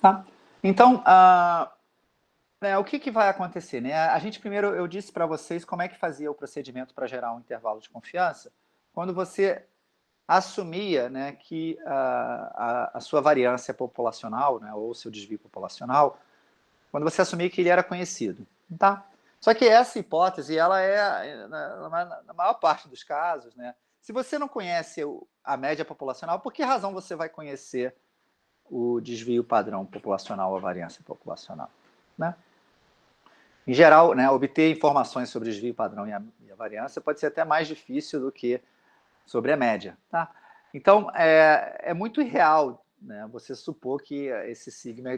Tá? Então, o que vai acontecer? Né? A gente primeiro, eu disse para vocês como é que fazia o procedimento para gerar um intervalo de confiança, quando você assumia, né, que a sua variância populacional, né, ou seu desvio populacional, quando você assumia que ele era conhecido. Tá? Só que essa hipótese, ela é, na maior parte dos casos, né, se você não conhece a média populacional, por que razão você vai conhecer o desvio padrão populacional, a variância populacional? Né? Em geral, né, obter informações sobre o desvio padrão e a variância pode ser até mais difícil do que sobre a média. Tá? Então, é muito irreal, né, você supor que esse sigma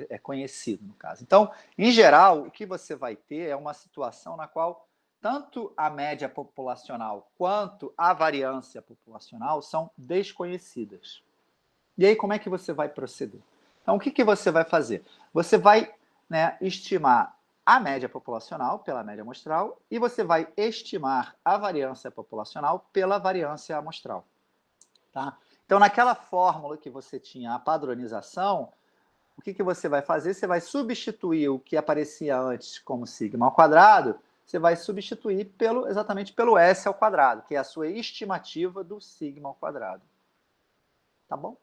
é conhecido, no caso. Então, em geral, o que você vai ter é uma situação na qual tanto a média populacional quanto a variância populacional são desconhecidas. E aí, como é que você vai proceder? Então, o que você vai fazer? Você vai, né, estimar a média populacional pela média amostral e você vai estimar a variância populacional pela variância amostral. Tá? Então, naquela fórmula que você tinha a padronização, o que você vai fazer? Você vai substituir o que aparecia antes como sigma ao quadrado, você vai substituir exatamente pelo S ao quadrado, que é a sua estimativa do sigma ao quadrado. Tá bom?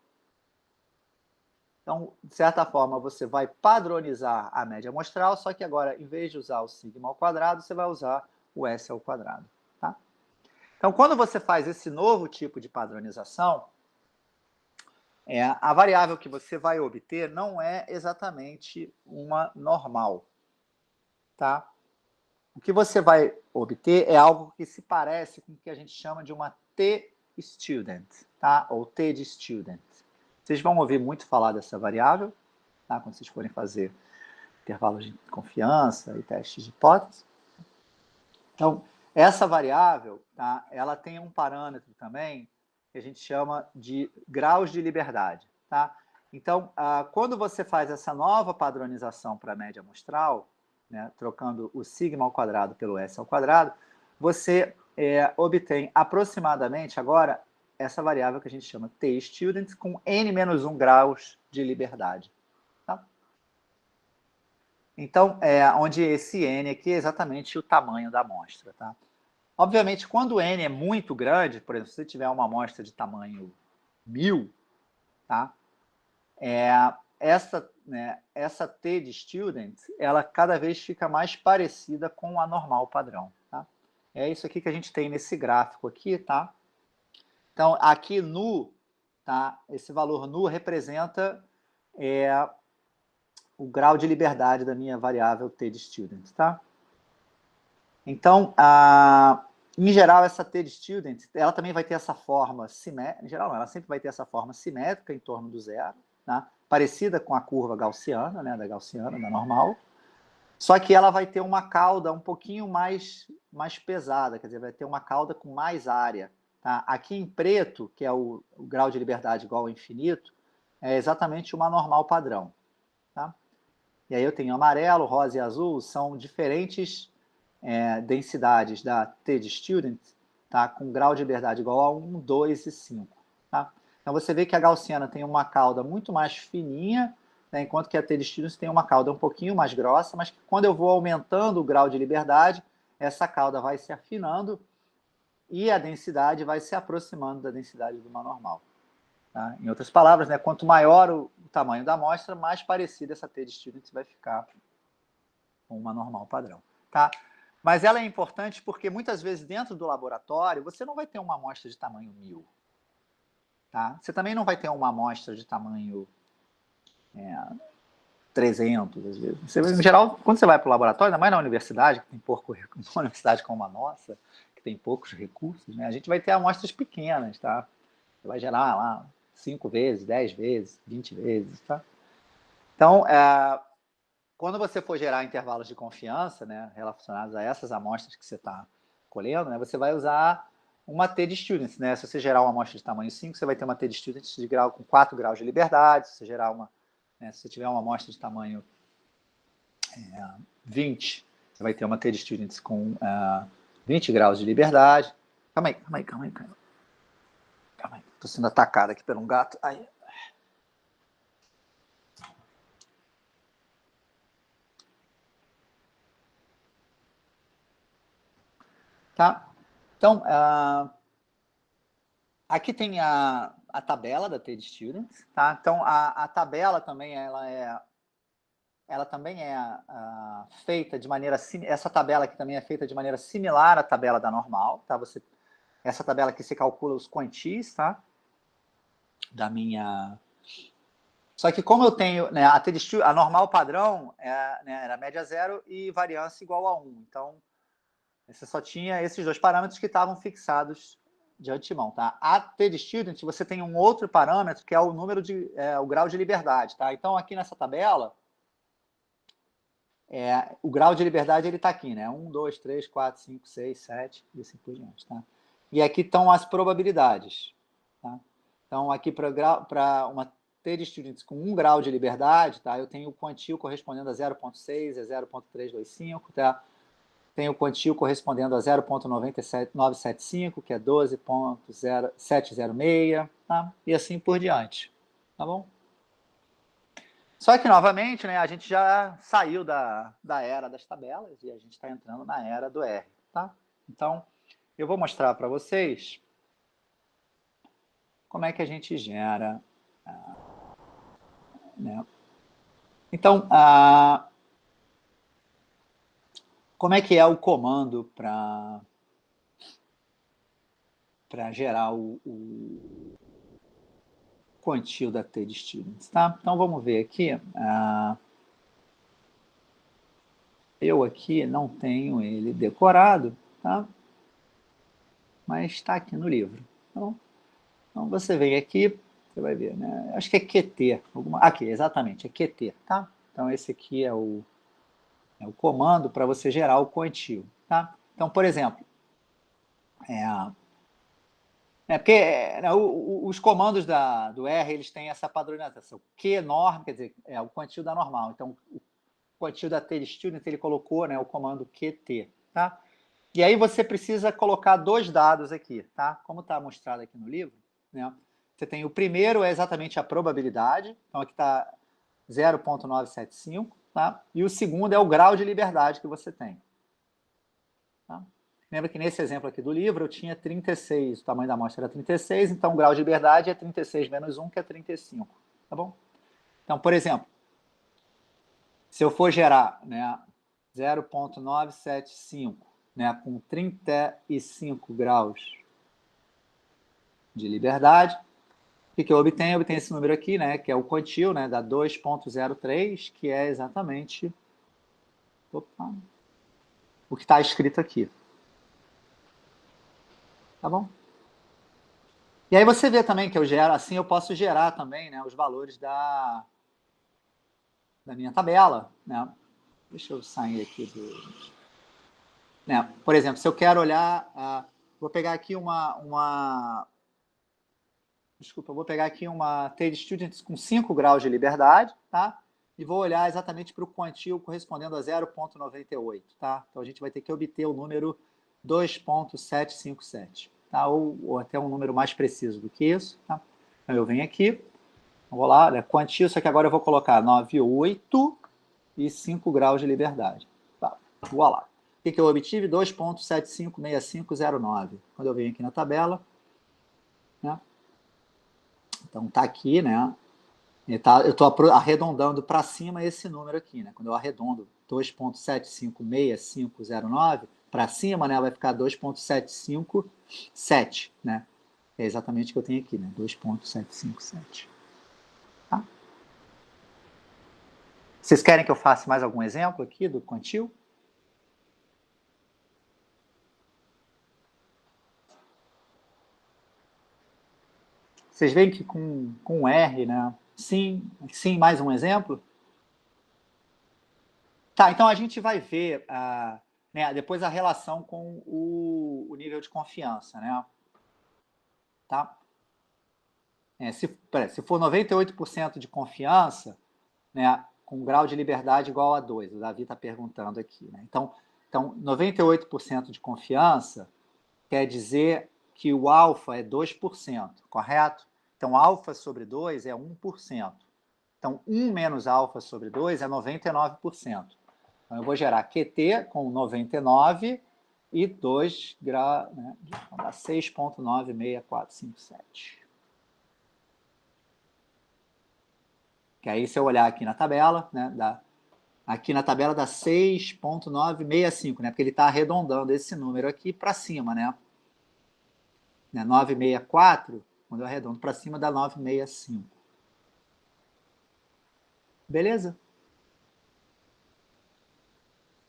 Então, de certa forma, você vai padronizar a média amostral, só que agora, em vez de usar o sigma ao quadrado, você vai usar o S ao quadrado. Tá? Então, quando você faz esse novo tipo de padronização, a variável que você vai obter não é exatamente uma normal. Tá? O que você vai obter é algo que se parece com o que a gente chama de uma t-student, tá? Ou t de student. Vocês vão ouvir muito falar dessa variável, tá? Quando vocês forem fazer intervalos de confiança e testes de hipótese. Então, essa variável, tá? Ela tem um parâmetro também que a gente chama de graus de liberdade. Tá? Então, quando você faz essa nova padronização para a média amostral, né, trocando o sigma ao quadrado pelo S ao quadrado, você obtém aproximadamente agora essa variável que a gente chama t-students com n-1 graus de liberdade. Tá? Então, onde esse n aqui é exatamente o tamanho da amostra. Tá? Obviamente, quando o n é muito grande, por exemplo, se você tiver uma amostra de tamanho 1000, tá? Essa T de student, ela cada vez fica mais parecida com a normal padrão. Tá? É isso aqui que a gente tem nesse gráfico aqui. Tá? Então, aqui nu, tá? Esse valor nu representa o grau de liberdade da minha variável T de student. Tá? Então, em geral, essa T de student, ela também vai ter essa forma simétrica. Em geral, não, ela sempre vai ter essa forma simétrica em torno do zero, tá? Parecida com a curva gaussiana, né, da normal. Só que ela vai ter uma cauda um pouquinho mais pesada, quer dizer, vai ter uma cauda com mais área. Tá? Aqui em preto, que é o grau de liberdade igual ao infinito, é exatamente uma normal padrão. Tá? E aí eu tenho amarelo, rosa e azul, são diferentes densidades da T de student, tá? Com grau de liberdade igual a 1, 2 e 5. Tá? Então você vê que a gaussiana tem uma cauda muito mais fininha, né, enquanto que a T de student tem uma cauda um pouquinho mais grossa, mas que quando eu vou aumentando o grau de liberdade, essa cauda vai se afinando e a densidade vai se aproximando da densidade de uma normal. Tá? Em outras palavras, né, quanto maior o tamanho da amostra, mais parecida essa T de student vai ficar com uma normal padrão. Tá? Mas ela é importante porque muitas vezes dentro do laboratório você não vai ter uma amostra de tamanho 1000. Tá? Você também não vai ter uma amostra de tamanho 300, às vezes. Você, em geral, quando você vai para o laboratório, ainda mais na universidade, que tem pouco, uma universidade como a nossa, que tem poucos recursos, né, a gente vai ter amostras pequenas. Tá? Você vai gerar lá 5 vezes, 10 vezes, 20 vezes. Tá? Então, quando você for gerar intervalos de confiança, né, relacionados a essas amostras que você está colhendo, né, você vai usar uma T de students. Né? Se você gerar uma amostra de tamanho 5, você vai ter uma T de students de grau com 4 graus de liberdade. Se você gerar se você tiver uma amostra de tamanho 20, você vai ter uma T de students com 20 graus de liberdade. Calma aí. Estou sendo atacado aqui por um gato. Ai. Tá? Então, aqui tem a tabela da TED-Students, tá? Então, a tabela também, ela também é feita de maneira... Essa tabela aqui também é feita de maneira similar à tabela da normal, tá? Essa tabela aqui se calcula os quantis, tá? Da minha... Só que como eu tenho, né, a normal padrão era média zero e variância igual a 1. Então, você só tinha esses dois parâmetros que estavam fixados de antemão, tá? A TED-Student, você tem um outro parâmetro que é o número o grau de liberdade, tá? Então, aqui nessa tabela, o grau de liberdade ele está aqui, né? 1, 2, 3, 4, 5, 6, 7 e assim por diante, tá? E aqui estão as probabilidades, tá? Então, aqui para uma TED-Student com 1 grau de liberdade, tá? Eu tenho o quantio correspondendo a 0,6, 0,325, tá? Tem o quantio correspondendo a 0,975, que é 12,706, tá? E assim por diante, tá bom? Só que, novamente, né, a gente já saiu da era das tabelas e a gente está entrando na era do R, tá? Então, eu vou mostrar para vocês como é que a gente gera, né? Então, como é que é o comando para gerar o quantio da TED-Students, tá? Então, vamos ver aqui. Eu aqui não tenho ele decorado, tá? Mas está aqui no livro, tá bom? Então, você vem aqui, você vai ver, né? Acho que é QT. Aqui, exatamente, é QT, tá? Então, esse aqui é o comando para você gerar o quantio, tá? Então, por exemplo, porque os comandos do R, eles têm essa padronização. Q norm, quer dizer, é o quantio da normal. Então, o quantio da TED-Student, ele colocou, né, o comando QT, tá? E aí você precisa colocar dois dados aqui, tá? Como está mostrado aqui no livro, né? Você tem o primeiro é exatamente a probabilidade, então aqui está 0,975, tá? E o segundo é o grau de liberdade que você tem. Tá? Lembra que nesse exemplo aqui do livro eu tinha 36, o tamanho da amostra era 36, então o grau de liberdade é 36 menos 1, que é 35, tá bom? Então, por exemplo, se eu for gerar, né, 0,975, né, com 35 graus de liberdade, o que eu obtenho? Eu obtenho esse número aqui, né, que é o quantio, né, da 2,03, que é exatamente o que está escrito aqui. Tá bom? E aí você vê também que eu gero, assim eu posso gerar também, né, os valores da minha tabela, né? Deixa eu sair aqui do... Né? Por exemplo, se eu quero olhar, vou pegar aqui Desculpa, eu vou pegar aqui uma TED-Students com 5 graus de liberdade, tá? E vou olhar exatamente para o quantio correspondendo a 0,98, tá? Então, a gente vai ter que obter o número 2,757, tá? Ou até um número mais preciso do que isso, tá? Então, eu venho aqui, vou lá, né? Quantio, só que agora eu vou colocar 98 e 5 graus de liberdade. Tá, vou lá. O que eu obtive? 2,756509. Quando eu venho aqui na tabela, né? Então, está aqui, né? Eu estou arredondando para cima esse número aqui, né? Quando eu arredondo 2,756509 para cima, né, vai ficar 2,757, né? É exatamente o que eu tenho aqui, né? 2,757. Tá? Vocês querem que eu faça mais algum exemplo aqui do quantio? Vocês veem que com R, né? Sim, mais um exemplo? Tá, então a gente vai ver né, depois a relação com o nível de confiança, né? Tá? Se for 98% de confiança, né, com grau de liberdade igual a 2, o Davi está perguntando aqui. Né? Então, 98% de confiança quer dizer que o alfa é 2%, correto? Então, alfa sobre 2 é 1%. Então, 1 menos alfa sobre 2 é 99%. Então, eu vou gerar QT com 99 e 2 graus, né? Dá 6,96457. Que aí, se eu olhar aqui na tabela, né, aqui na tabela dá 6,965, né? Porque ele está arredondando esse número aqui para cima, né? 964, quando eu arredondo para cima, dá 965. Beleza?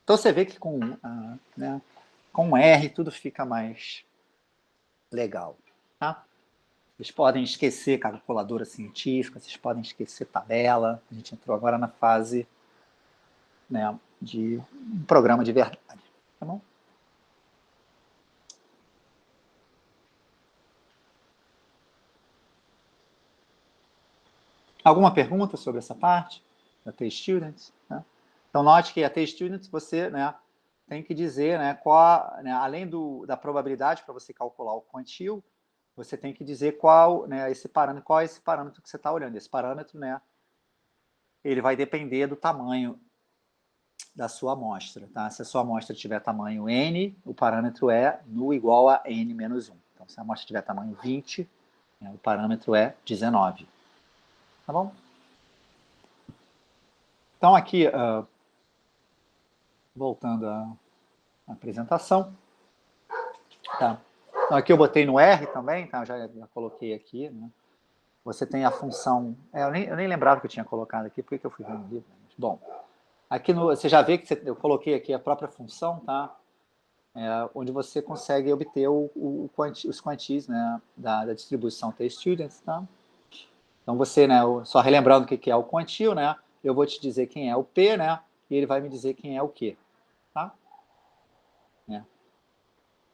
Então você vê que né, com R tudo fica mais legal, tá? Vocês podem esquecer calculadora científica, vocês podem esquecer tabela. A gente entrou agora na fase, né, de um programa de verdade, tá bom? Alguma pergunta sobre essa parte da T-Students? Né? Então, note que a T-Students você, né, tem que dizer, né, né, além da probabilidade para você calcular o quantil, você tem que dizer qual é esse parâmetro que você está olhando. Esse parâmetro, né, ele vai depender do tamanho da sua amostra. Tá? Se a sua amostra tiver tamanho N, o parâmetro é nu igual a N menos 1. Então, se a amostra tiver tamanho 20, né, o parâmetro é 19. Tá bom? Então, aqui, voltando à apresentação. Tá? Então, aqui eu botei no R também, tá? Já coloquei aqui. Né? Você tem a função... eu nem lembrava que eu tinha colocado aqui, por que eu fui ver no livro? Bom, aqui você já vê que eu coloquei aqui a própria função, tá? Onde você consegue obter os quantis, né, da distribuição T-Students. Tá? Então, você, né, só relembrando o que é o quantil, né, eu vou te dizer quem é o P, né, e ele vai me dizer quem é o Q. Tá?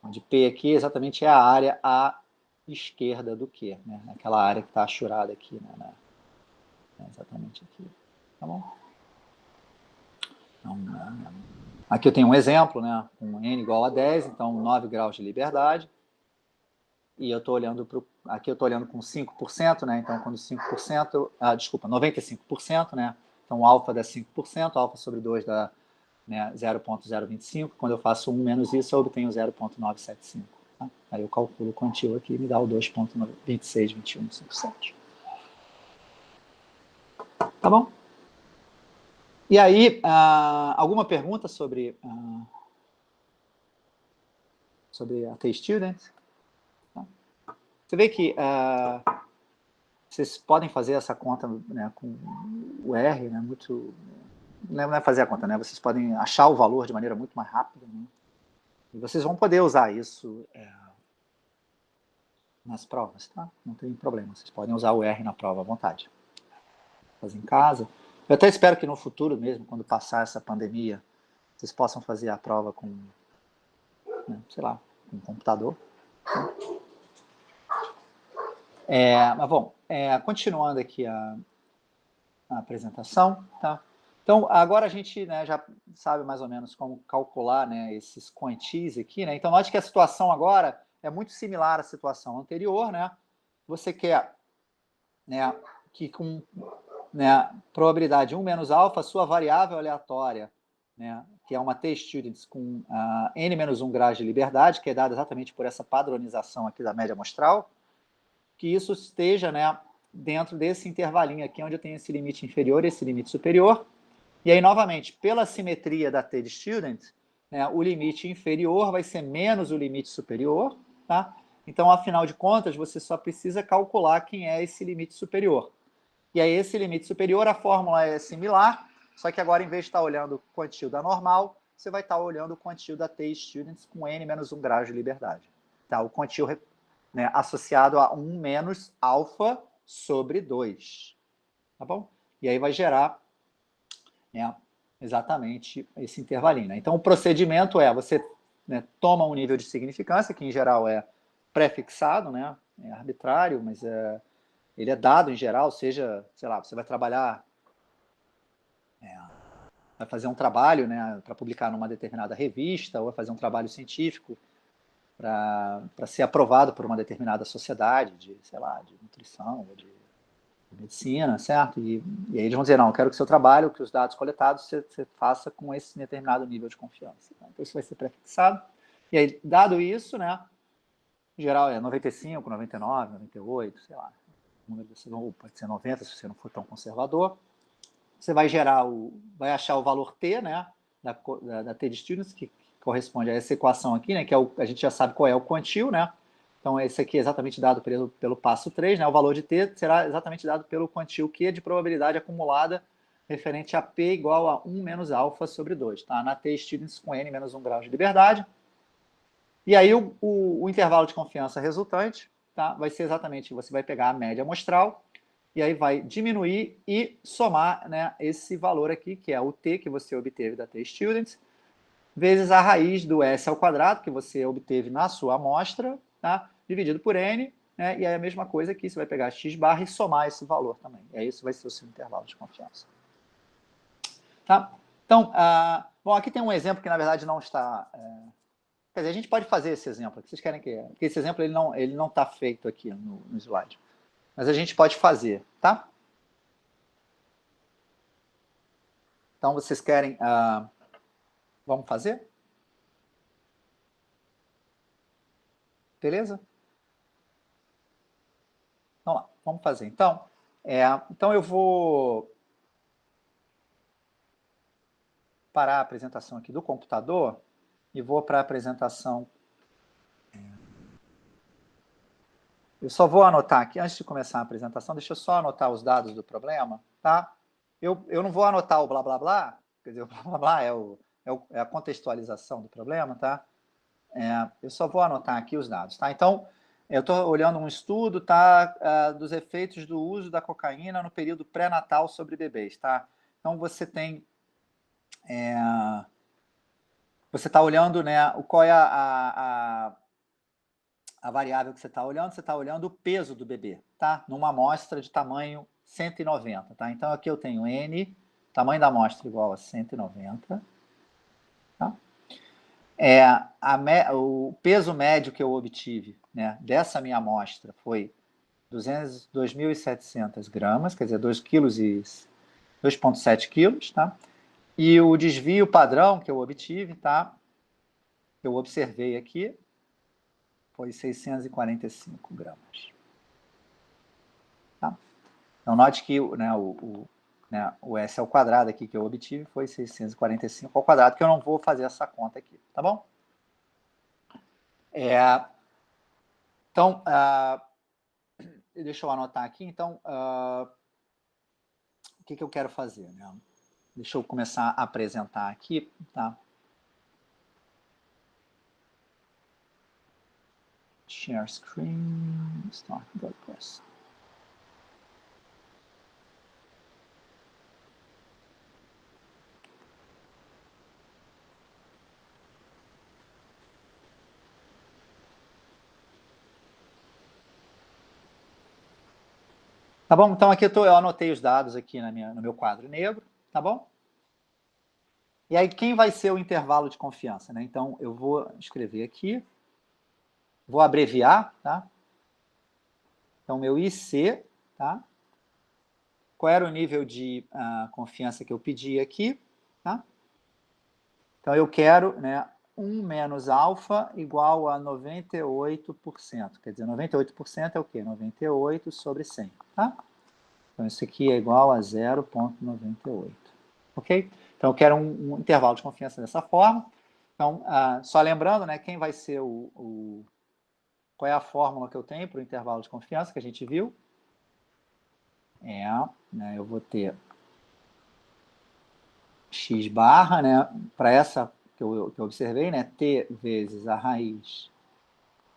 Onde P aqui exatamente é a área à esquerda do Q, né? Aquela área que está achurada aqui, né? Exatamente aqui. Tá bom? Então, aqui eu tenho um exemplo, né? Um N igual a 10, então 9 graus de liberdade. E eu estou olhando aqui eu estou olhando com 5%, né? Então, quando 5%, desculpa, 95%, né? Então, o alfa dá 5%, alfa sobre 2 dá, né, 0,025. Quando eu faço 1 menos isso, eu obtenho 0,975. Tá? Aí eu calculo o quantil aqui e me dá o 2,262157. Tá bom? E aí, alguma pergunta sobre a T-Student? Tá? Você vê que vocês podem fazer essa conta, né, com o R, né, muito... Não é fazer a conta, né? Vocês podem achar o valor de maneira muito mais rápida, né? E vocês vão poder usar isso nas provas, tá? Não tem problema. Vocês podem usar o R na prova à vontade. Fazer em casa. Eu até espero que no futuro mesmo, quando passar essa pandemia, vocês possam fazer a prova com, né, sei lá, com um computador. Mas, bom, continuando aqui a apresentação, tá? Então, agora a gente, né, já sabe mais ou menos como calcular, né, esses quantis aqui, né? Então, note que a situação agora é muito similar à situação anterior, né? Você quer, né, que com, né, probabilidade 1 menos alfa, a sua variável aleatória, né, que é uma T-Students com n menos 1 graus de liberdade, que é dada exatamente por essa padronização aqui da média amostral, que isso esteja, né, dentro desse intervalinho aqui, onde eu tenho esse limite inferior e esse limite superior. E aí, novamente, pela simetria da T-Student, né, o limite inferior vai ser menos o limite superior, tá? Então, afinal de contas, você só precisa calcular quem é esse limite superior. E aí, esse limite superior, a fórmula é similar, só que agora, em vez de estar olhando o quantil da normal, você vai estar olhando o quantil da T-Students com n menos 1 grau de liberdade. Tá? O quantil, né, associado a 1 menos alfa sobre 2. Tá bom? E aí vai gerar, né, exatamente esse intervalinho. Né? Então, o procedimento você, né, toma um nível de significância, que em geral é pré-fixado, né, é arbitrário, mas ele é dado em geral, seja, sei lá, você vai trabalhar, vai fazer um trabalho, né, para publicar numa determinada revista, ou vai fazer um trabalho científico para ser aprovado por uma determinada sociedade de, sei lá, de nutrição ou de medicina, certo? E aí eles vão dizer, não, eu quero que o seu trabalho, que os dados coletados, você faça com esse determinado nível de confiança. Tá? Então isso vai ser prefixado. E aí, dado isso, né, em geral é 95, 99, 98, sei lá, ou pode ser 90 se você não for tão conservador. Você vai vai achar o valor T, né, da T de students, que corresponde a essa equação aqui, né, que é a gente já sabe qual é o quantil, né? Então, esse aqui é exatamente dado pelo passo 3, né? O valor de T será exatamente dado pelo quantil Q de probabilidade acumulada referente a P igual a 1 menos alfa sobre 2, tá? Na T students com N menos 1 grau de liberdade. E aí, o intervalo de confiança resultante, tá? Vai ser exatamente, você vai pegar a média amostral, e aí vai diminuir e somar, né, esse valor aqui, que é o T que você obteve da T students, vezes a raiz do S ao quadrado, que você obteve na sua amostra, tá? Dividido por N, né? E aí a mesma coisa aqui, você vai pegar x barra e somar esse valor também. E aí isso vai ser o seu intervalo de confiança. Tá? Então, bom, aqui tem um exemplo que na verdade não está... Quer dizer, a gente pode fazer esse exemplo. Vocês querem que... Porque esse exemplo ele não está feito aqui no slide. Mas a gente pode fazer, tá? Então, vocês querem... vamos fazer? Beleza? Vamos lá, vamos fazer. Então eu vou parar a apresentação aqui do computador e vou para a apresentação. Eu só vou anotar aqui, antes de começar a apresentação, deixa eu só anotar os dados do problema, tá? Eu não vou anotar o blá blá blá, quer dizer, o blá blá blá é a contextualização do problema, tá? Eu só vou anotar aqui os dados, tá? Então, eu estou olhando um estudo, tá? Dos efeitos do uso da cocaína no período pré-natal sobre bebês, tá? Então, você tem... você está olhando, né, qual é a variável que você está olhando o peso do bebê, tá? Numa amostra de tamanho 190, tá? Então, aqui eu tenho N, tamanho da amostra igual a 190, tá? O peso médio que eu obtive, né, dessa minha amostra foi 2.700 gramas, quer dizer, 2,7 quilos, tá? E o desvio padrão que eu obtive, tá? Que eu observei aqui, foi 645 gramas. Tá? Então, note que o S ao quadrado aqui que eu obtive foi 645 ao quadrado, que eu não vou fazer essa conta aqui, tá bom? Então, deixa eu anotar aqui. Então, o que eu quero fazer? Né? Deixa eu começar a apresentar aqui, tá? Share screen, start broadcast. Tá bom? Então, aqui eu anotei os dados aqui no meu quadro negro, tá bom? E aí, quem vai ser o intervalo de confiança? Né? Então, eu vou escrever aqui, vou abreviar, tá? Então, meu IC, tá? Qual era o nível de confiança que eu pedi aqui, tá? Então, eu quero, né, 1 menos alfa igual a 98%. Quer dizer, 98% é o quê? 98 sobre 100, tá? Então, isso aqui é igual a 0,98. Ok? Então, eu quero um intervalo de confiança dessa forma. Então, só lembrando, né, quem vai ser qual é a fórmula que eu tenho para o intervalo de confiança que a gente viu? Né, eu vou ter x barra, né, para essa que eu observei, né, t vezes a raiz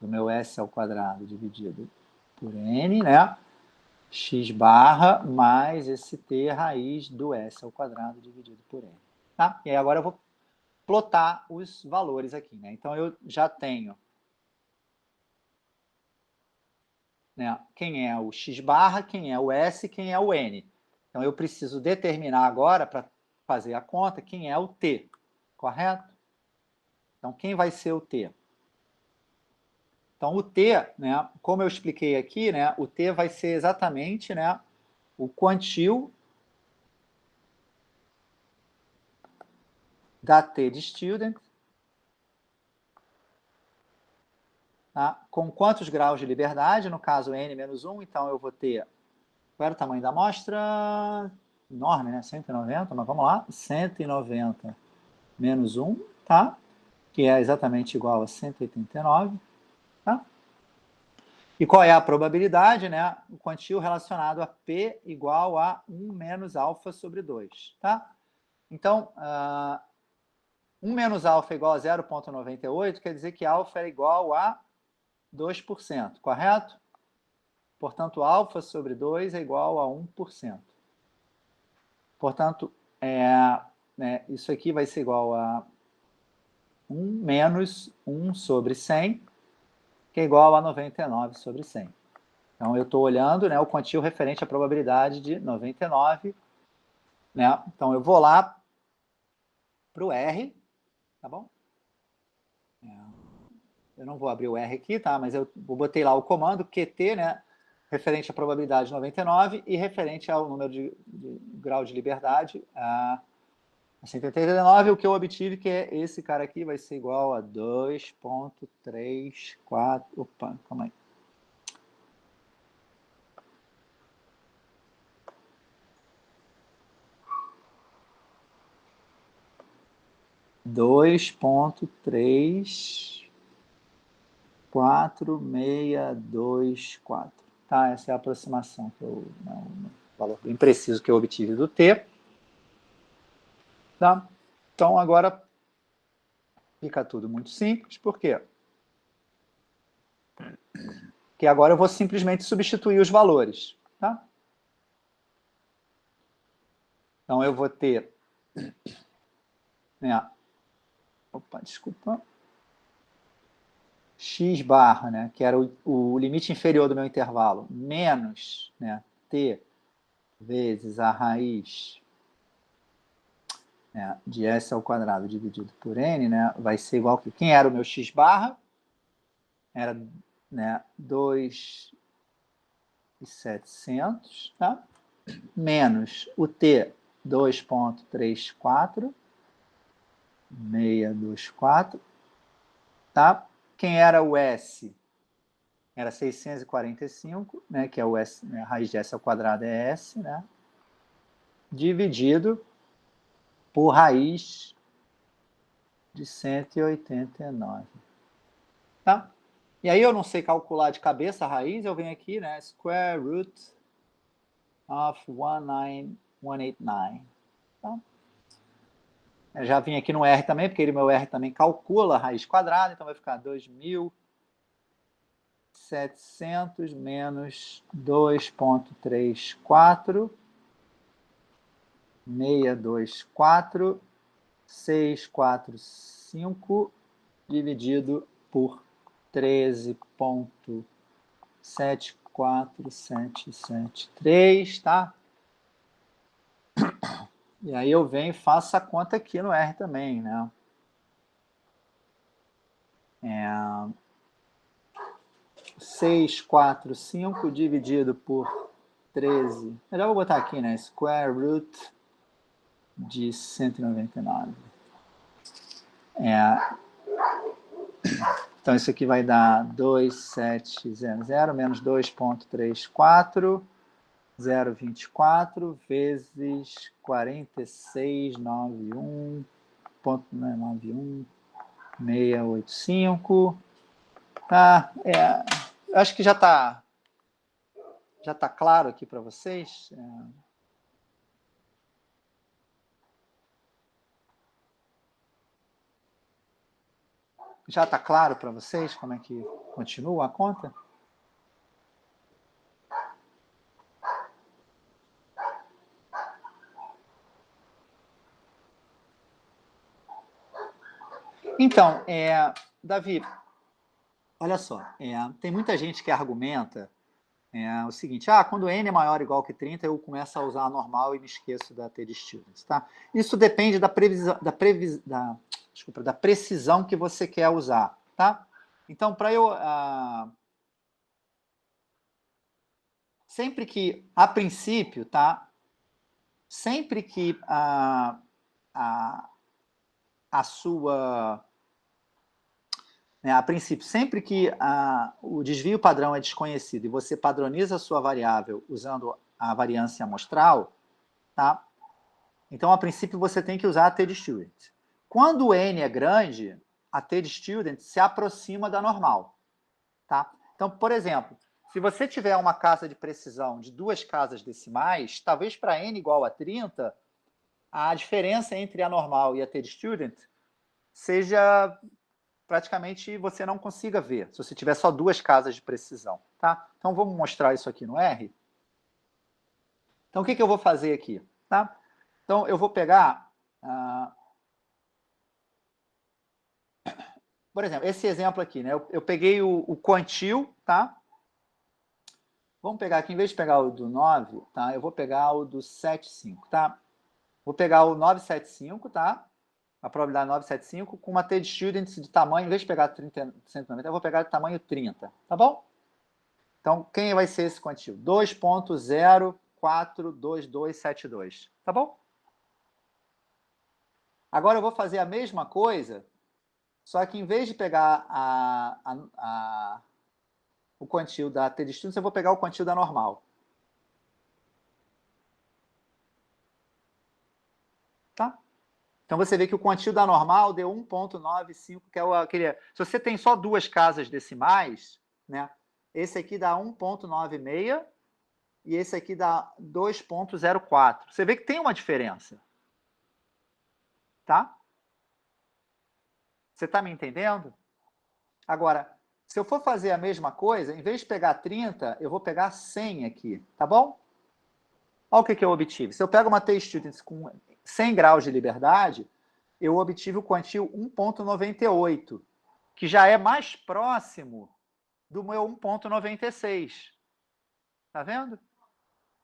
do meu s ao quadrado dividido por n, né, x barra mais esse t raiz do s ao quadrado dividido por n. Tá? E aí agora eu vou plotar os valores aqui. Né? Então, eu já tenho, né, quem é o x barra, quem é o s, quem é o n. Então, eu preciso determinar agora, para fazer a conta, quem é o t, correto? Então, quem vai ser o t? Então, o t, né, como eu expliquei aqui, né, o t vai ser exatamente, né, o quantil da t de student tá? Com quantos graus de liberdade? No caso, n menos 1, então eu vou ter... Qual era o tamanho da amostra? Enorme, né? 190, mas vamos lá. 190 menos 1, tá? Que é exatamente igual a 189, tá? E qual é a probabilidade, né? O quantio relacionado a P igual a 1 menos alfa sobre 2, tá? Então, 1 menos alfa igual a 0,98, quer dizer que alfa é igual a 2%, correto? Portanto, alfa sobre 2 é igual a 1%. Portanto, isso aqui vai ser igual a 1 menos 1 sobre 100, que é igual a 99 sobre 100. Então, eu estou olhando, né, o quantio referente à probabilidade de 99. Né? Então, eu vou lá para o R, tá bom? Eu não vou abrir o R aqui, tá? Mas eu botei lá o comando QT, né? Referente à probabilidade de 99 e referente ao número de grau de liberdade a 189, o que eu obtive, que é esse cara aqui, vai ser igual a 2,34... Opa, calma aí. Dois ponto 3,4624. Tá? Essa é a aproximação que eu... o valor impreciso que eu obtive do T. Tá? Então, agora fica tudo muito simples. Por quê? Porque agora eu vou simplesmente substituir os valores. Tá? Então, eu vou ter... Né? Opa, desculpa. X barra, né, que era o limite inferior do meu intervalo, menos, né, T vezes a raiz, né, de S ao quadrado dividido por N, né, vai ser igual que... Quem era o meu X barra? Era, né, 2.700, tá? Menos o T, 2,34624, tá? Quem era o S? Era 645, né, que é o S, né, a raiz de S ao quadrado é S, né, dividido por raiz de 189. Tá? E aí eu não sei calcular de cabeça a raiz, eu venho aqui, né, square root of 19189. Tá? Eu já vim aqui no R também, porque o meu R também calcula a raiz quadrada, então vai ficar 2.700 menos 2,34, 624, 645 dividido por 13,74773, tá? E aí eu venho e faço a conta aqui no R também, né? 645 dividido por 13. Melhor vou botar aqui, né? Square root de 199. Então, isso aqui vai dar 2.700 menos 2,34, 0,24 vezes 4691,685. Tá, acho que já tá claro aqui para vocês. Já está claro para vocês como é que continua a conta? Então, Davi, olha só, tem muita gente que argumenta o seguinte: quando n é maior ou igual que 30, eu começo a usar a normal e me esqueço da T de Stevens, tá? Isso depende da precisão que você quer usar, tá? Então, para eu... sempre que, a princípio, tá? Sempre que a sua... né? A princípio, sempre que o desvio padrão é desconhecido e você padroniza a sua variável usando a variância amostral, tá? Então, a princípio, você tem que usar a t-student. Quando o n é grande, a t-student se aproxima da normal, tá? Então, por exemplo, se você tiver uma casa de precisão de 2 casas decimais, talvez para n igual a 30, a diferença entre a normal e a t-student seja praticamente você não consiga ver, se você tiver só 2 casas de precisão, tá? Então, vamos mostrar isso aqui no R. Então, o que eu vou fazer aqui, tá? Então, eu vou pegar, por exemplo, esse exemplo aqui, né? Eu peguei o quantil, tá? Vamos pegar aqui, em vez de pegar o do 9, tá? Eu vou pegar o do 75, tá? Vou pegar o 975, tá? A probabilidade 975 com uma t-student de tamanho, em vez de pegar 30, 190, eu vou pegar de tamanho 30, tá bom? Então, quem vai ser esse quantil? 2.042272, tá bom? Agora eu vou fazer a mesma coisa, só que em vez de pegar o quantil da t-student, eu vou pegar o quantil da normal. Tá? Então, você vê que o quantil da normal deu 1.95, que é aquele... Se você tem só 2 casas decimais, né? Esse aqui dá 1.96 e esse aqui dá 2.04. Você vê que tem uma diferença. Tá? Você está me entendendo? Agora, se eu for fazer a mesma coisa, em vez de pegar 30, eu vou pegar 100 aqui, tá bom? Olha o que eu obtive. Se eu pego uma t-student com 100 graus de liberdade, eu obtive o quantil 1.98, que já é mais próximo do meu 1.96. Tá vendo?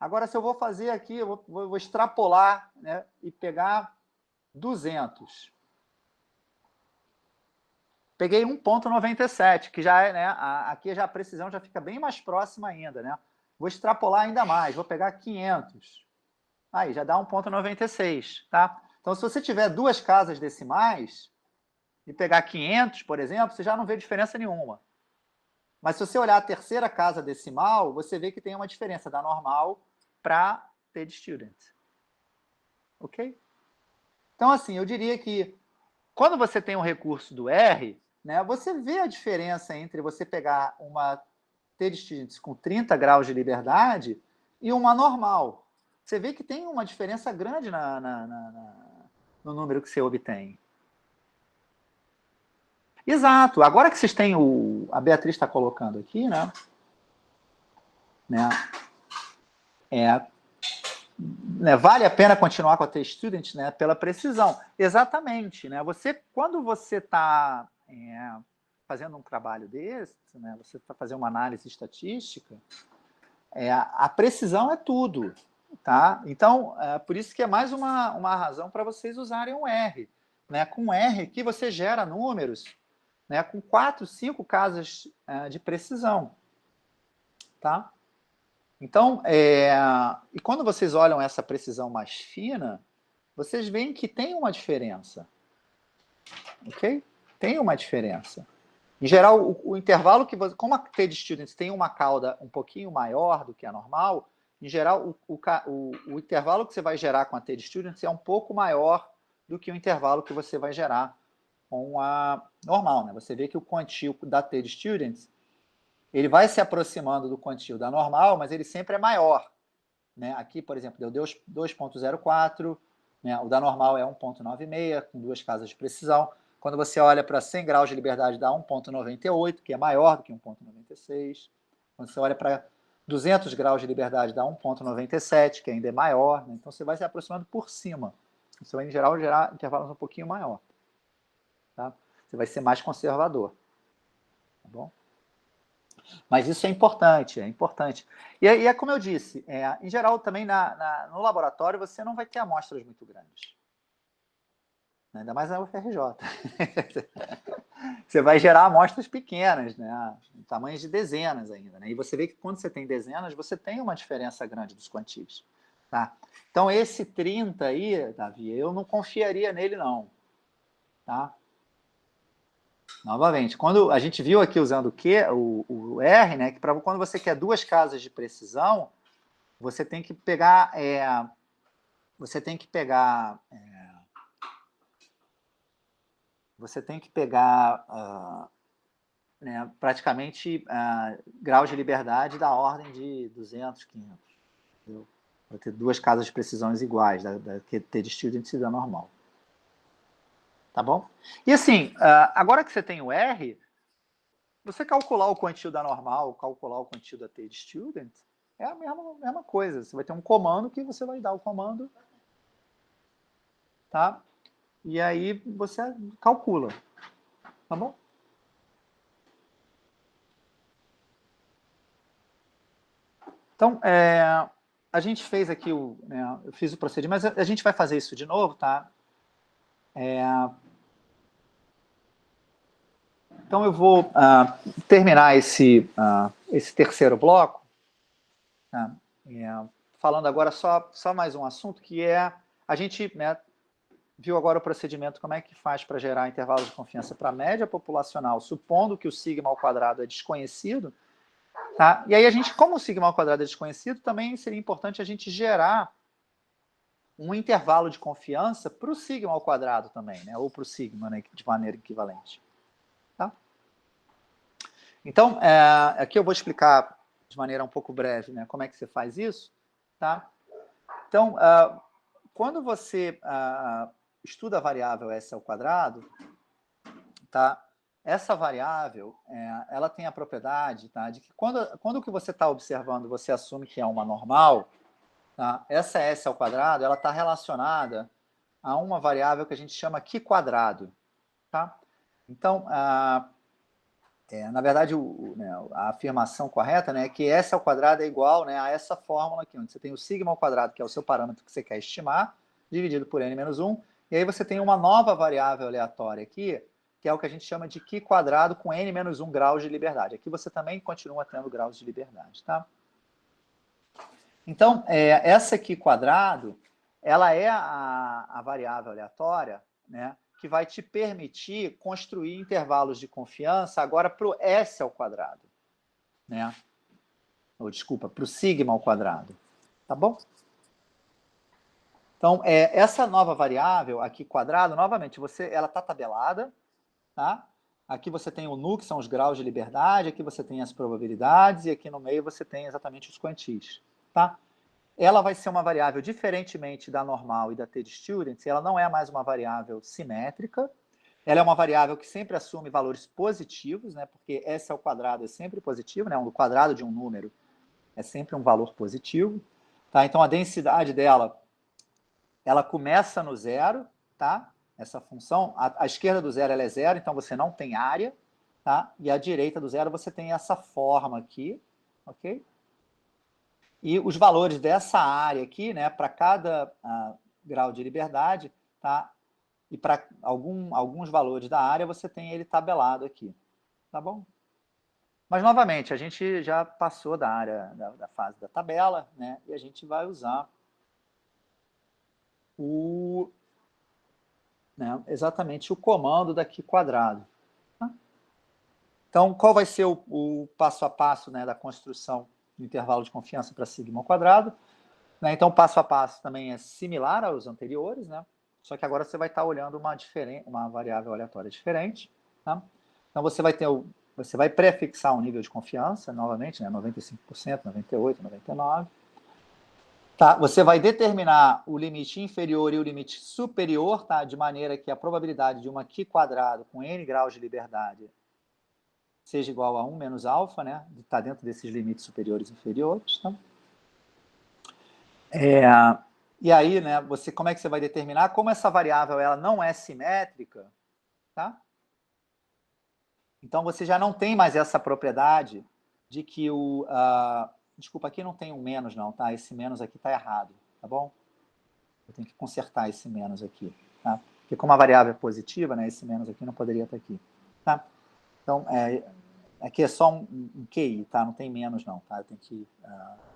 Agora, se eu vou fazer aqui, eu vou extrapolar, né, e pegar 200. Peguei 1.97, que já é, né, aqui já a precisão já fica bem mais próxima ainda, né? Vou extrapolar ainda mais, vou pegar 500. Aí, já dá 1.96, tá? Então, se você tiver 2 casas decimais e pegar 500, por exemplo, você já não vê diferença nenhuma. Mas se você olhar a terceira casa decimal, você vê que tem uma diferença da normal para t-student. Ok? Então, assim, eu diria que quando você tem um recurso do R, né, você vê a diferença entre você pegar uma t-student com 30 graus de liberdade e uma normal. Você vê que tem uma diferença grande no número que você obtém. Exato. Agora que vocês têm a Beatriz está colocando aqui, né? Vale a pena continuar com a T-Student, né? Pela precisão. Exatamente. Né? Quando você está fazendo um trabalho desse, né? Você está fazendo uma análise estatística, a precisão é tudo. Tá? Então, por isso que é mais uma razão para vocês usarem o R. Né? Com R aqui você gera números, né, com 4, 5 casas de precisão. Tá? Então, e quando vocês olham essa precisão mais fina, vocês veem que tem uma diferença. Ok? Tem uma diferença. Em geral, o intervalo que você... Como a t-student tem uma cauda um pouquinho maior do que a normal, em geral, o intervalo que você vai gerar com a t-student é um pouco maior do que o intervalo que você vai gerar com a normal. Né? Você vê que o quantil da t-student ele vai se aproximando do quantil da normal, mas ele sempre é maior. Né? Aqui, por exemplo, deu 2.04, né? O da normal é 1.96, com 2 casas de precisão. Quando você olha para 100 graus de liberdade, dá 1.98, que é maior do que 1.96. Quando você olha para 200 graus de liberdade, dá 1.97, que ainda é maior. Né? Então, você vai se aproximando por cima. Você vai, em geral, gerar intervalos um pouquinho maior. Tá? Você vai ser mais conservador. Tá bom? Mas isso é importante, é importante. E é como eu disse, em geral também no laboratório você não vai ter amostras muito grandes. Ainda mais na UFRJ. Você vai gerar amostras pequenas, né? Tamanhos de dezenas ainda. Né? E você vê que quando você tem dezenas, você tem uma diferença grande dos quantis. Tá? Então esse 30 aí, Davi, eu não confiaria nele não. Tá? Novamente, quando a gente viu aqui usando o R, né, que para quando você quer duas casas de precisão, você tem que pegar, você tem que pegar, né, praticamente graus de liberdade da ordem de 200, 500. Entendeu? Vai ter duas casas de precisões iguais, da QT student e da normal. Tá bom? E assim, agora que você tem o R, você calcular o quantio da normal, calcular o quantio da T de student, é a mesma coisa. Você vai ter um comando que você vai dar o comando, tá? E aí você calcula, tá bom? Então, a gente fez aqui, né, eu fiz o procedimento, mas a gente vai fazer isso de novo, tá? Então, eu vou terminar esse terceiro bloco, tá? Falando agora só mais um assunto, que é, a gente, né, viu agora o procedimento, como é que faz para gerar intervalos de confiança para a média populacional, supondo que o sigma ao quadrado é desconhecido, tá? E aí a gente, como o sigma ao quadrado é desconhecido, também seria importante a gente gerar um intervalo de confiança para o sigma ao quadrado também, né? Ou para o sigma, né, de maneira equivalente. Tá? Então, aqui eu vou explicar de maneira um pouco breve, né, como é que você faz isso. Tá? Então, quando você estuda a variável s ao quadrado, tá? Essa variável, ela tem a propriedade, tá, de que quando o que você está observando você assume que é uma normal, tá? Essa s ao quadrado, ela está relacionada a uma variável que a gente chama Q quadrado. Tá? Então, na verdade, né, a afirmação correta, né, é que s ao quadrado é igual, né, a essa fórmula aqui, onde você tem o sigma ao quadrado, que é o seu parâmetro que você quer estimar, dividido por n menos 1, e aí você tem uma nova variável aleatória aqui, que é o que a gente chama de Q quadrado com n menos 1 graus de liberdade. Aqui você também continua tendo graus de liberdade. Tá? Então, essa Q quadrado, ela é a variável aleatória, né, que vai te permitir construir intervalos de confiança agora para o S ao quadrado. Né? Ou, desculpa, para o sigma ao quadrado. Tá bom? Então, essa nova variável aqui quadrado, novamente, ela está tabelada. Tá? Aqui você tem o nu, que são os graus de liberdade, aqui você tem as probabilidades, e aqui no meio você tem exatamente os quantis. Tá? Ela vai ser uma variável, diferentemente da normal e da T de students, ela não é mais uma variável simétrica, ela é uma variável que sempre assume valores positivos, né, porque S ao quadrado é sempre positivo, né, o quadrado de um número é sempre um valor positivo. Tá? Então, a densidade dela, ela começa no zero, tá? Essa função, a esquerda do zero ela é zero, então você não tem área, tá? E a direita do zero você tem essa forma aqui, ok? E os valores dessa área aqui, né, para cada grau de liberdade, tá? E para alguns valores da área, você tem ele tabelado aqui. Tá bom? Mas, novamente, a gente já passou da área, da fase da tabela, né? E a gente vai usar exatamente o comando daqui quadrado. Tá? Então, qual vai ser o passo a passo, né, da construção do intervalo de confiança para sigma ao quadrado? Né? Então, o passo a passo também é similar aos anteriores, né? Só que agora você vai estar olhando uma variável aleatória diferente. Tá? Então, você vai prefixar um nível de confiança, novamente, né? 95%, 98%, 99%. Tá? Você vai determinar o limite inferior e o limite superior, tá? De maneira que a probabilidade de uma Q quadrado com n graus de liberdade seja igual a 1 menos alfa, né? Está dentro desses limites superiores e inferiores. Tá? E aí, né, como é que você vai determinar? Como essa variável ela não é simétrica, tá? Então você já não tem mais essa propriedade de que desculpa, aqui não tem um menos não, tá? Esse menos aqui está errado, tá bom? Eu tenho que consertar esse menos aqui, tá? Porque como a variável é positiva, né, esse menos aqui não poderia estar aqui, tá? Então, aqui é só um QI, tá? Não tem menos não, tá?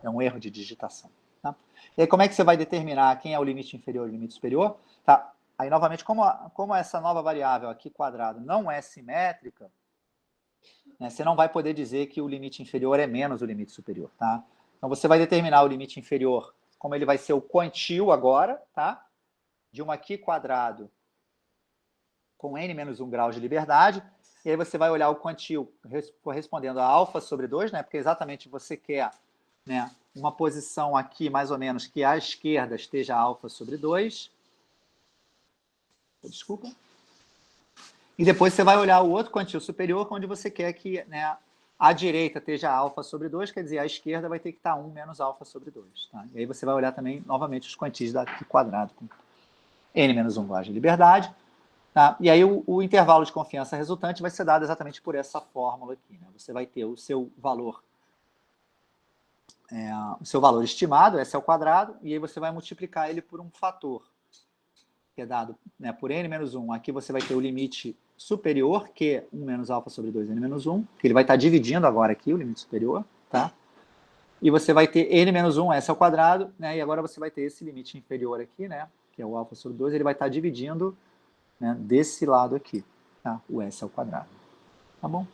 É um erro de digitação. Tá? E aí, como é que você vai determinar quem é o limite inferior e o limite superior? Tá? Aí, novamente, como essa nova variável aqui quadrado não é simétrica, né, você não vai poder dizer que o limite inferior é menos o limite superior, tá? Então, você vai determinar o limite inferior, como ele vai ser o quantio agora, tá? De um aqui quadrado com n menos 1 grau de liberdade, e aí você vai olhar o quantio correspondendo a alfa sobre 2, né? Porque exatamente você quer, né, uma posição aqui, mais ou menos, que à esquerda esteja alfa sobre 2. Desculpa. E depois você vai olhar o outro quantio superior, onde você quer que, né, a direita esteja alfa sobre 2, quer dizer, a esquerda vai ter que estar 1 menos alfa sobre 2. Tá? E aí você vai olhar também, novamente, os quantios daqui quadrado, com n menos 1 grau de liberdade. Tá? E aí o intervalo de confiança resultante vai ser dado exatamente por essa fórmula aqui. Né? Você vai ter o seu valor estimado, S ao quadrado, e aí você vai multiplicar ele por um fator, que é dado, né, por n menos 1. Aqui você vai ter o limite superior, que é 1 menos alfa sobre 2n menos 1, que ele vai estar dividindo agora aqui o limite superior, tá? E você vai ter n menos 1, S ao quadrado, né? E agora você vai ter esse limite inferior aqui, né? Que é o alfa sobre 2, ele vai estar dividindo, né, desse lado aqui, tá? O S ao quadrado. Tá bom?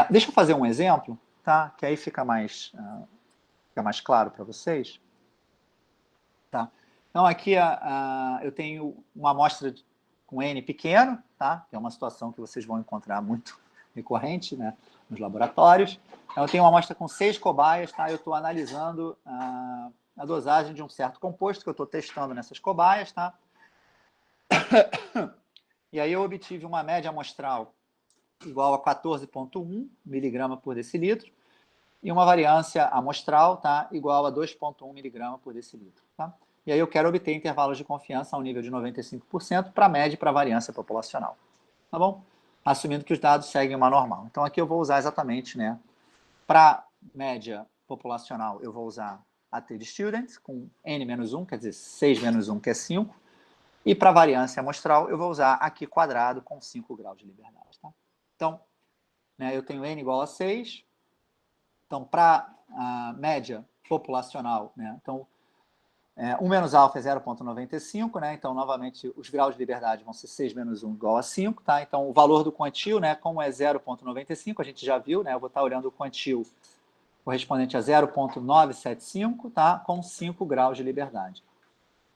Deixa eu fazer um exemplo, tá? Que aí fica mais claro para vocês. Tá? Então, aqui eu tenho uma amostra com N pequeno, tá? Que é uma situação que vocês vão encontrar muito recorrente, né, nos laboratórios. Então, eu tenho uma amostra com 6 cobaias, tá? Eu estou analisando a dosagem de um certo composto que eu estou testando nessas cobaias, tá? E aí eu obtive uma média amostral igual a 14,1 miligrama por decilitro e uma variância amostral, tá, igual a 2,1 miligrama por decilitro. Tá? E aí eu quero obter intervalos de confiança ao nível de 95% para a média e para a variância populacional. Tá bom? Assumindo que os dados seguem uma normal. Então aqui eu vou usar exatamente, né, para média populacional, eu vou usar a T de students com n menos 1, quer dizer, 6 menos 1, que é 5. E para variância amostral, eu vou usar aqui quadrado com 5 graus de liberdade. Tá? Então, né, eu tenho n igual a 6. Então, para a média populacional, né, então, 1 menos alfa é 0,95, né, então, novamente, os graus de liberdade vão ser 6 menos 1 igual a 5, tá? Então, o valor do quantio, né, como é 0,95, a gente já viu, né, eu vou estar olhando o quantio correspondente a 0,975, tá, com 5 graus de liberdade.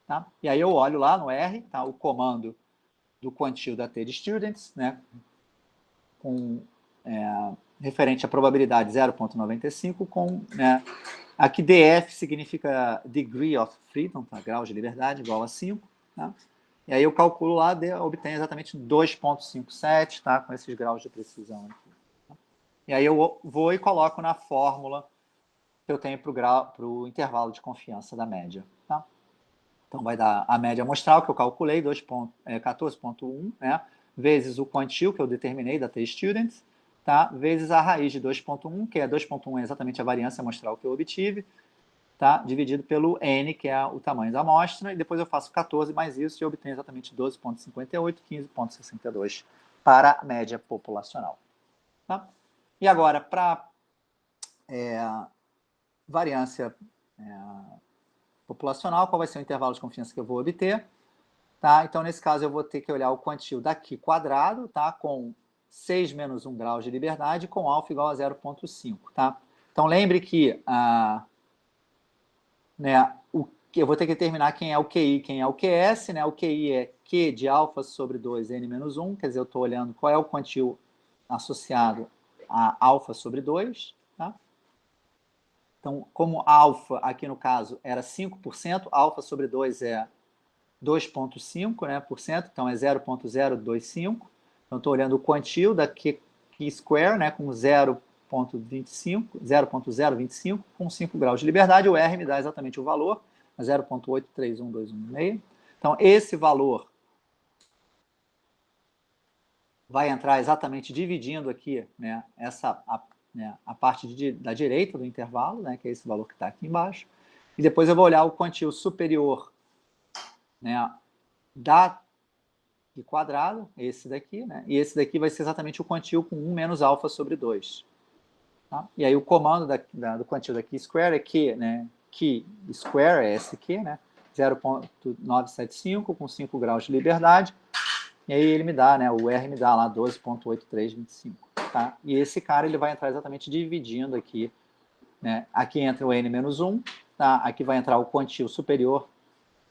Tá? E aí eu olho lá no R, tá, o comando do quantio da T de students, né, com referente à probabilidade 0,95, com, né, aqui DF significa degree of freedom, tá, grau de liberdade, igual a 5. Tá? E aí eu calculo lá, obtenho exatamente 2,57, tá, com esses graus de precisão aqui. Tá? E aí eu vou e coloco na fórmula que eu tenho para o intervalo de confiança da média. Tá? Então, vai dar a média amostral, que eu calculei, 14,1, né, vezes o quantio, que eu determinei, da T-Students, tá, vezes a raiz de 2,1, que é 2,1 é exatamente a variância amostral que eu obtive, tá, dividido pelo N, que é o tamanho da amostra, e depois eu faço 14 mais isso e obtenho exatamente 12,58, 15,62 para a média populacional. Tá? E agora, para variância populacional, qual vai ser o intervalo de confiança que eu vou obter? Tá? Então, nesse caso, eu vou ter que olhar o quantio daqui quadrado, tá? Com 6 menos 1 grau de liberdade, com alfa igual a 0,5. Tá? Então, lembre que né, eu vou ter que determinar quem é o QI e quem é o QS. Né? O QI é Q de alfa sobre 2, n menos 1. Quer dizer, eu estou olhando qual é o quantio associado a alfa sobre 2. Tá? Então, como alfa, aqui no caso, era 5%, alfa sobre 2 é 2,5%, né, então é 0,025. Então, estou olhando o quantio da Q square, né, com 0,025, com 5 graus de liberdade. O R me dá exatamente o valor, 0,831216. Então, esse valor vai entrar exatamente dividindo aqui, né, a parte da direita do intervalo, né, que é esse valor que está aqui embaixo. E depois eu vou olhar o quantio superior, né, de quadrado, esse daqui, né? E esse daqui vai ser exatamente o quantio com 1 menos alfa sobre 2. Tá? E aí o comando do quantio da Q square é Q, né? Q square é esse Q, né? 0,975 com 5 graus de liberdade. E aí ele me dá, né, o R me dá lá 12,8325. Tá? E esse cara ele vai entrar exatamente dividindo aqui. Né? Aqui entra o N-1, tá? Aqui vai entrar o quantio superior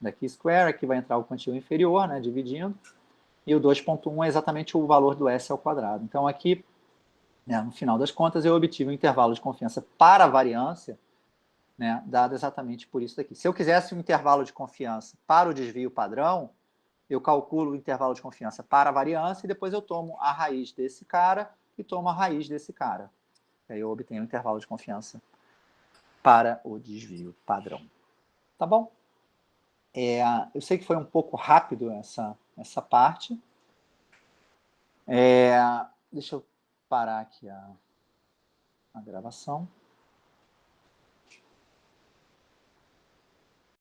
daqui square, aqui vai entrar o quantio inferior, né, dividindo. E o 2,1 é exatamente o valor do S ao quadrado. Então aqui, né, no final das contas, eu obtive um intervalo de confiança para a variância, né, dado exatamente por isso daqui. Se eu quisesse um intervalo de confiança para o desvio padrão, eu calculo o intervalo de confiança para a variância e depois eu tomo a raiz desse cara e tomo a raiz desse cara. Aí eu obtenho um intervalo de confiança para o desvio padrão. Tá bom? Eu sei que foi um pouco rápido essa parte. Deixa eu parar aqui a gravação.